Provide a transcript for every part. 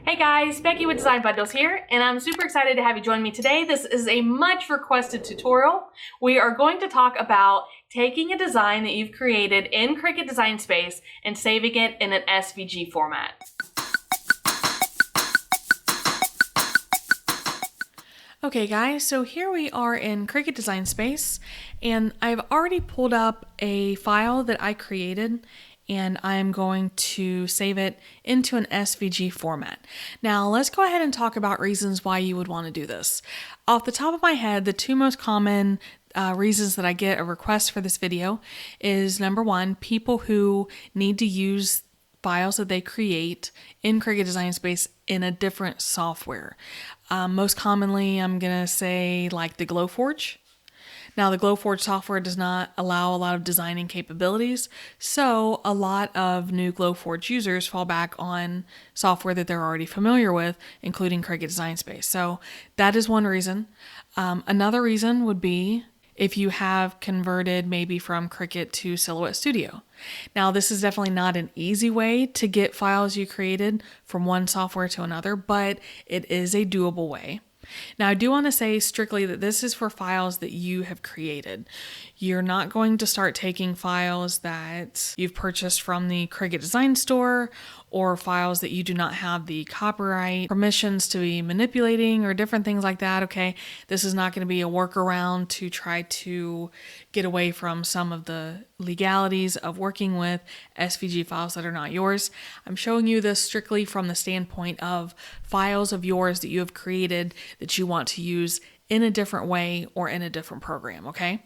Hey guys, Becky with Design Bundles here, and I'm super excited to have you join me today. This is a much requested tutorial. We are going to talk about taking a design that you've created in Cricut Design Space and saving it in an SVG format. Okay guys, so here we are in Cricut Design Space, and I've already pulled up a file that I created, and I'm going to save it into an SVG format. Now let's go ahead and talk about reasons why you would want to do this. Off the top of my head, the two most common reasons that I get a request for this video is number one, people who need to use files that they create in Cricut Design Space in a different software. Most commonly, I'm gonna say like the Glowforge. Now, the Glowforge software does not allow a lot of designing capabilities, so a lot of new Glowforge users fall back on software that they're already familiar with, including Cricut Design Space. So that is one reason. Another reason would be if you have converted maybe from Cricut to Silhouette Studio. Now, this is definitely not an easy way to get files you created from one software to another, but it is a doable way. Now, I do want to say strictly that this is for files that you have created. You're not going to start taking files that you've purchased from the Cricut Design Store or files that you do not have the copyright permissions to be manipulating or different things like that, okay? This is not going to be a workaround to try to get away from some of the legalities of working with SVG files that are not yours. I'm showing you this strictly from the standpoint of files of yours that you have created that you want to use in a different way or in a different program, okay?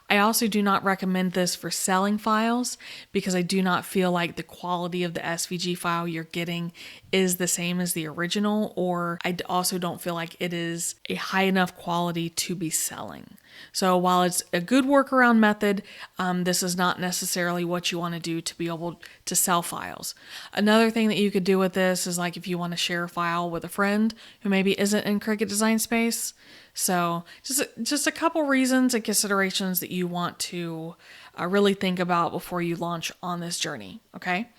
I also do not recommend this for selling files because I do not feel like the quality of the SVG file you're getting is the same as the original, or I also don't feel like it is a high enough quality to be selling. So while it's a good workaround method, this is not necessarily what you want to do to be able to sell files. Another thing that you could do with this is like if you want to share a file with a friend who maybe isn't in Cricut Design Space. So just a couple reasons and considerations that you want to really think about before you launch on this journey, okay?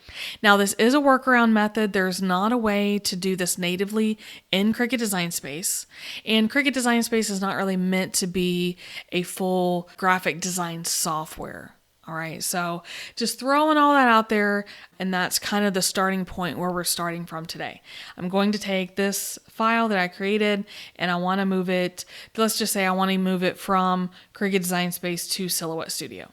Now, this is a workaround method. There's not a way to do this natively in Cricut Design Space, and Cricut Design Space is not really meant to be a full graphic design software. All right, so just throwing all that out there, and that's kind of the starting point where we're starting from today. I'm going to take this file that I created and I want to move it, let's just say I want to move it from Cricut Design Space to Silhouette Studio.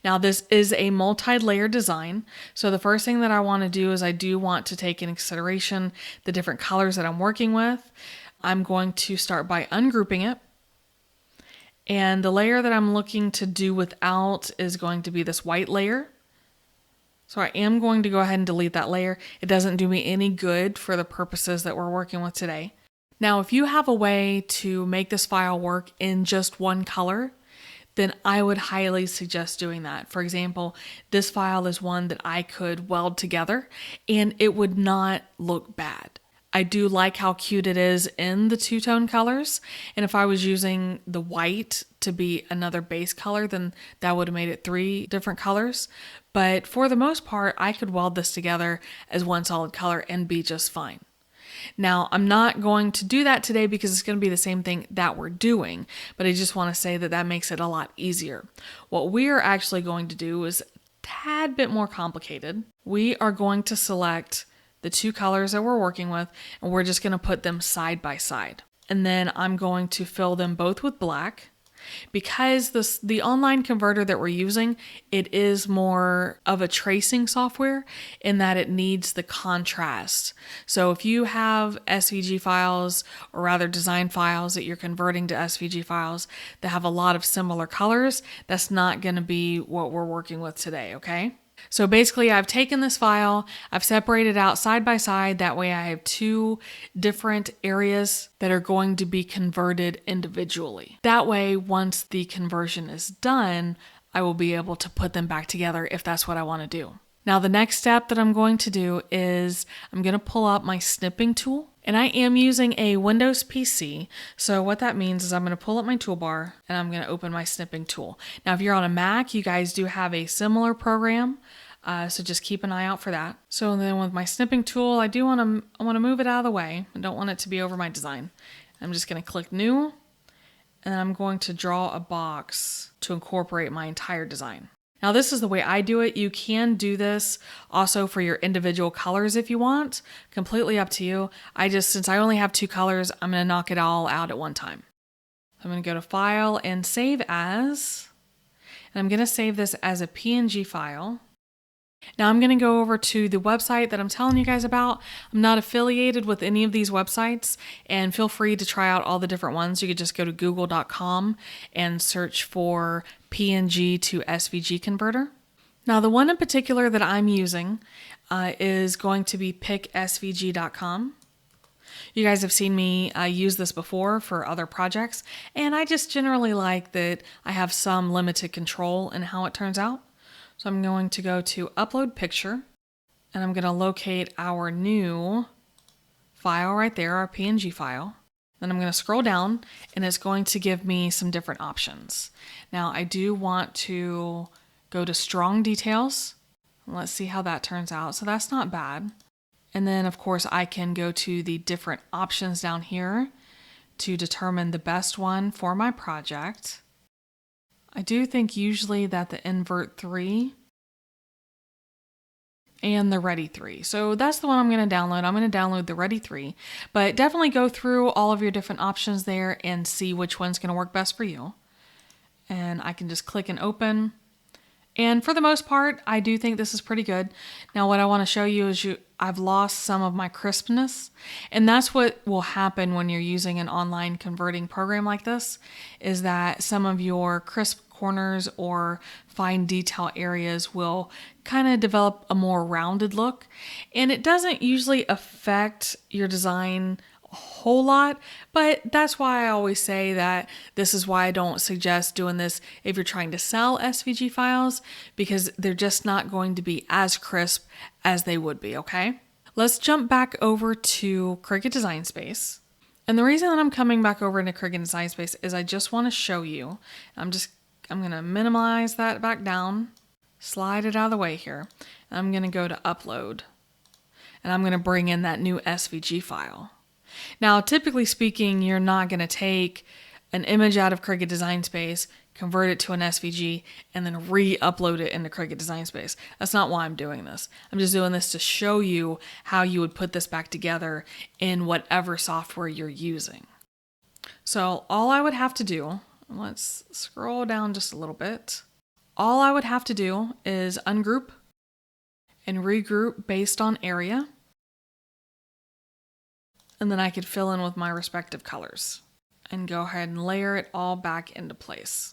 Now, this is a multi-layer design, so the first thing that I want to do is I do want to take into consideration the different colors that I'm working with. I'm going to start by ungrouping it. And the layer that I'm looking to do without is going to be this white layer. So I am going to go ahead and delete that layer. It doesn't do me any good for the purposes that we're working with today. Now, if you have a way to make this file work in just one color, then I would highly suggest doing that. For example, this file is one that I could weld together and it would not look bad. I do like how cute it is in the two-tone colors, and if I was using the white to be another base color, then that would have made it 3 different colors. But for the most part, I could weld this together as one solid color and be just fine. Now, I'm not going to do that today because it's going to be the same thing that we're doing, but I just want to say that that makes it a lot easier. What we are actually going to do is a tad bit more complicated. We are going to select the 2 colors that we're working with, and we're just going to put them side by side. And then I'm going to fill them both with black. Because the online converter that we're using, it is more of a tracing software in that it needs the contrast. So if you have SVG files, or rather design files that you're converting to SVG files that have a lot of similar colors, that's not going to be what we're working with today, okay? So basically, I've taken this file, I've separated out side by side. That way I have 2 different areas that are going to be converted individually. That way, once the conversion is done, I will be able to put them back together if that's what I want to do. Now, the next step that I'm going to do is I'm going to pull up my snipping tool. And I am using a Windows PC. So what that means is I'm going to pull up my toolbar and I'm going to open my snipping tool. Now, if you're on a Mac, you guys do have a similar program. So just keep an eye out for that. So then with my snipping tool, I want to move it out of the way. I don't want it to be over my design. I'm just going to click New, and I'm going to draw a box to incorporate my entire design. Now this is the way I do it. You can do this also for your individual colors if you want. Completely up to you. Since I only have 2 colors, I'm going to knock it all out at one time. I'm going to go to File and Save As. And I'm going to save this as a PNG file. Now I'm going to go over to the website that I'm telling you guys about. I'm not affiliated with any of these websites, and feel free to try out all the different ones. You could just go to google.com and search for PNG to SVG converter. Now the one in particular that I'm using is going to be picsvg.com. You guys have seen me use this before for other projects, and I just generally like that I have some limited control in how it turns out. So I'm going to go to Upload Picture, and I'm going to locate our new file right there, our PNG file. Then I'm going to scroll down, and it's going to give me some different options. Now I do want to go to Strong Details. Let's see how that turns out. So that's not bad. And then of course I can go to the different options down here to determine the best one for my project. I do think usually that the Invert 3 and the Ready 3. So that's the one I'm going to download. I'm going to download the Ready 3, but definitely go through all of your different options there and see which one's going to work best for you. And I can just click and open. And for the most part, I do think this is pretty good. Now what I want to show you is I've lost some of my crispness, and that's what will happen when you're using an online converting program like this, is that some of your crisp corners or fine detail areas will kind of develop a more rounded look, and it doesn't usually affect your design a whole lot, but that's why I always say that this is why I don't suggest doing this if you're trying to sell SVG files, because they're just not going to be as crisp as they would be, okay? Let's jump back over to Cricut Design Space. And the reason that I'm coming back over into Cricut Design Space is I just want to show you, I'm going to minimize that back down, slide it out of the way here. And I'm going to go to Upload, and I'm going to bring in that new SVG file. Now, typically speaking, you're not going to take an image out of Cricut Design Space, convert it to an SVG, and then re-upload it into Cricut Design Space. That's not why I'm doing this. I'm just doing this to show you how you would put this back together in whatever software you're using. So all I would have to do, let's scroll down just a little bit. All I would have to do is ungroup and regroup based on area. And then I could fill in with my respective colors and go ahead and layer it all back into place.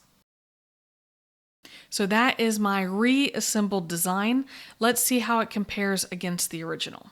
So that is my reassembled design. Let's see how it compares against the original.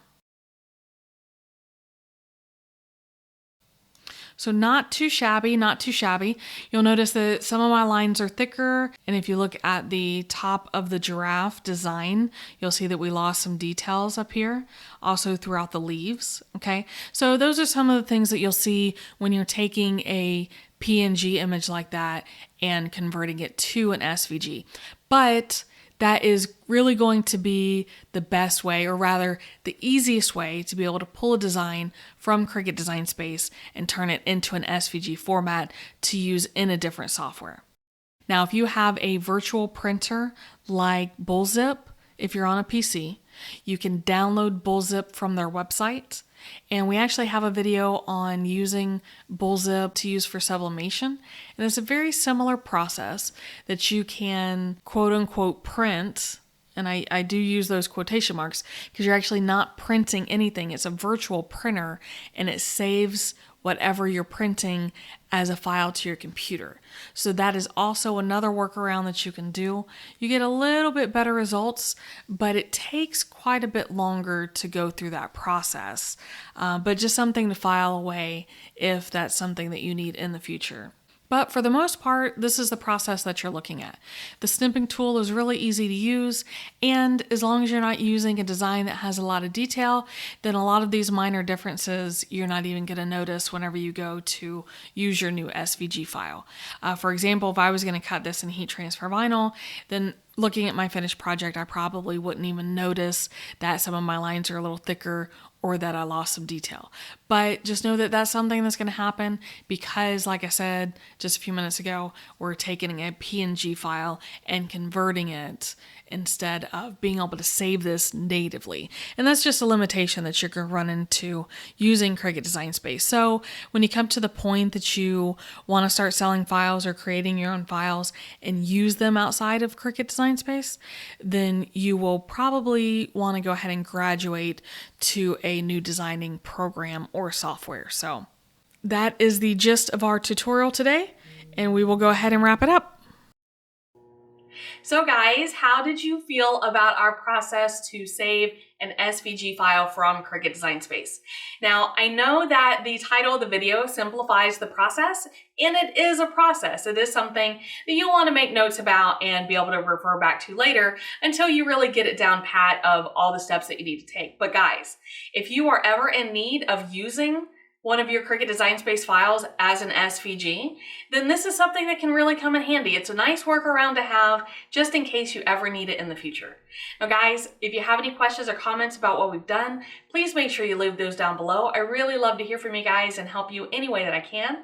So not too shabby, not too shabby. You'll notice that some of my lines are thicker, and if you look at the top of the giraffe design, you'll see that we lost some details up here, also throughout the leaves, okay? So those are some of the things that you'll see when you're taking a PNG image like that and converting it to an SVG. But that is really going to be the best way, or rather the easiest way, to be able to pull a design from Cricut Design Space and turn it into an SVG format to use in a different software. Now, if you have a virtual printer like Bullzip, if you're on a PC, you can download Bullzip from their website. And we actually have a video on using Bullzip to use for sublimation. And it's a very similar process that you can quote unquote print. And I do use those quotation marks because you're actually not printing anything. It's a virtual printer, and it saves whatever you're printing as a file to your computer. So that is also another workaround that you can do. You get a little bit better results, but it takes quite a bit longer to go through that process. But just something to file away if that's something that you need in the future. But for the most part, this is the process that you're looking at. The snipping tool is really easy to use, and as long as you're not using a design that has a lot of detail, then a lot of these minor differences you're not even going to notice whenever you go to use your new SVG file. For example, if I was going to cut this in heat transfer vinyl, then looking at my finished project, I probably wouldn't even notice that some of my lines are a little thicker or that I lost some detail. But just know that that's something that's going to happen because, like I said just a few minutes ago, we're taking a PNG file and converting it instead of being able to save this natively. And that's just a limitation that you're going to run into using Cricut Design Space. So when you come to the point that you want to start selling files or creating your own files and use them outside of Cricut Design Space, then you will probably want to go ahead and graduate to a new designing program or software. So that is the gist of our tutorial today, and we will go ahead and wrap it up. So guys, how did you feel about our process to save an SVG file from Cricut Design Space? Now, I know that the title of the video simplifies the process, and it is a process. It is something that you'll want to make notes about and be able to refer back to later until you really get it down pat of all the steps that you need to take. But guys, if you are ever in need of using one of your Cricut Design Space files as an SVG, then this is something that can really come in handy. It's a nice workaround to have just in case you ever need it in the future. Now guys, if you have any questions or comments about what we've done, please make sure you leave those down below. I really love to hear from you guys and help you any way that I can.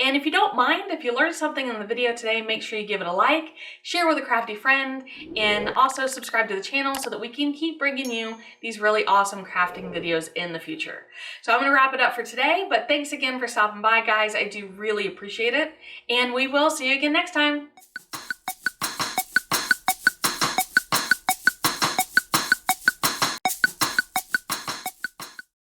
And if you don't mind, if you learned something in the video today, make sure you give it a like, share with a crafty friend, and also subscribe to the channel so that we can keep bringing you these really awesome crafting videos in the future. So I'm gonna wrap it up for today, but thanks again for stopping by, guys. I do really appreciate it, and we will see you again next time.